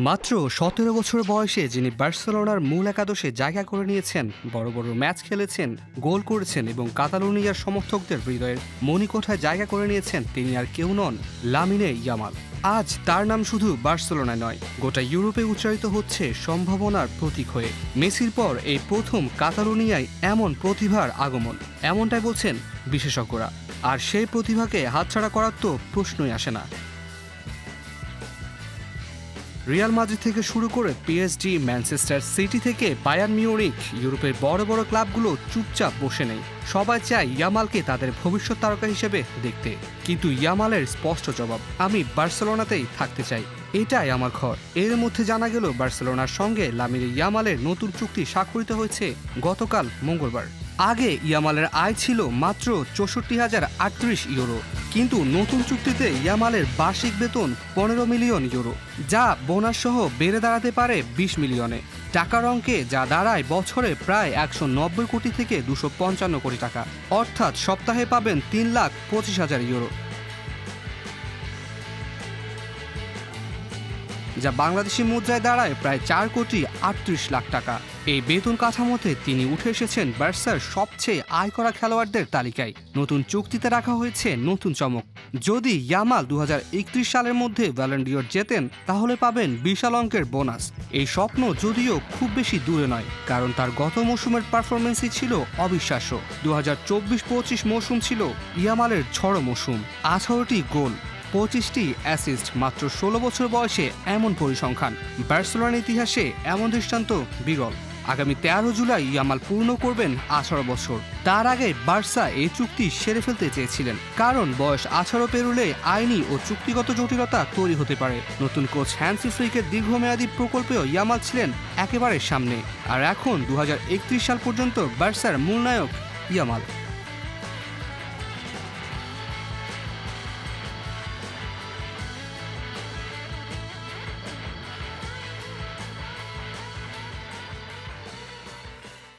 মাত্র ১৭ বছর বয়সে যিনি বার্সেলোনার মূল একাদশে জায়গা করে নিয়েছেন, বড় বড় ম্যাচ খেলেছেন, গোল করেছেন এবং কাতালোনিয়ার সমর্থকদের হৃদয়ের মণিকোঠায় জায়গা করে নিয়েছেন, তিনি আর কেউ নন, লামিনে ইয়ামাল। আজ তার নাম শুধু বার্সেলোনায় নয়, গোটা ইউরোপে উচ্চারিত হচ্ছে সম্ভাবনার প্রতীক হয়ে। মেসির পর এই প্রথম কাতালোনিয়ায় এমন প্রতিভার আগমন, এমনটাই বলছেন বিশেষজ্ঞরা। আর সেই প্রতিভাকে হাতছাড়া করার তো প্রশ্নই আসে না। রিয়াল মাদ্রিদ থেকে শুরু করে পিএসজি, ম্যানচেস্টার সিটি থেকে বায়ার্ন মিউনিখ, ইউরোপের বড় বড় ক্লাবগুলো চুপচাপ বসে নেই। সবাই চায় ইয়ামালকে তাদের ভবিষ্যৎ তারকা হিসেবে দেখতে, কিন্তু ইয়ামালের স্পষ্ট জবাব, আমি বার্সেলোনাতেই থাকতে চাই, এটাই আমার ঘর। এর মধ্যে জানা গেল বার্সেলোনার সঙ্গে লামিনে ইয়ামালের নতুন চুক্তি স্বাক্ষরিত হয়েছে গতকাল মঙ্গলবার। আগে ইয়ামালের আয় ছিল মাত্র ৬৪,০৩৮ ইউরো, কিন্তু নতুন চুক্তিতে ইয়ামালের বার্ষিক বেতন ১৫ মিলিয়ন ইউরো, যা বোনাস সহ বেড়ে দাঁড়াতে পারে ২০ মিলিয়নে। টাকার অঙ্কে যা দাঁড়ায় বছরে প্রায় ১৯০ কোটি থেকে ২৫৫ কোটি টাকা, অর্থাৎ সপ্তাহে পাবেন ৩,২৫,০০০ ইউরো, যা বাংলাদেশি মুদ্রায় দাঁড়ায় প্রায় ৪,৩৮,০০,০০০ টাকা। এই বেতন কাঠামোতে তিনি উঠে এসেছেন বার্সার সবচেয়ে আয় করা খেলোয়াড়দের তালিকায়। নতুন চুক্তিতে রাখা হয়েছে নতুন চমক। যদি ইয়ামাল ২০৩১ সালের মধ্যে ব্যালন ডিওর জেতেন, তাহলে পাবেন বিশাল অঙ্কের বোনাস। এই স্বপ্ন যদিও খুব বেশি দূরে নয়, কারণ তার গত মৌসুমের পারফরমেন্সই ছিল অবিশ্বাস্য। ২০২৪-২৫ মৌসুম ছিল ইয়ামালের ঝড়ো মৌসুম। ১৮টি গোল, ২৫টি অ্যাসিস্ট মাত্র ১৬ বছর বয়সে, এমন পরিসংখ্যান বার্সেলোনার ইতিহাসে এমন দৃষ্টান্ত বিরল। আগামী ১৩ জুলাই ইয়ামাল পূর্ণ করবেন ১৮ বছর। তার আগে বার্সা এই চুক্তি সেরে ফেলতে চেয়েছিলেন, কারণ বয়স ১৮ পেরোলে আইনি ও চুক্তিগত জটিলতা তৈরি হতে পারে। নতুন কোচ হ্যান্সি ফ্লিকের দীর্ঘমেয়াদী প্রকল্পেও ইয়ামাল ছিলেন একেবারে সামনে। আর এখন ২০৩১ সাল পর্যন্ত বার্সার মূল নায়ক ইয়ামাল।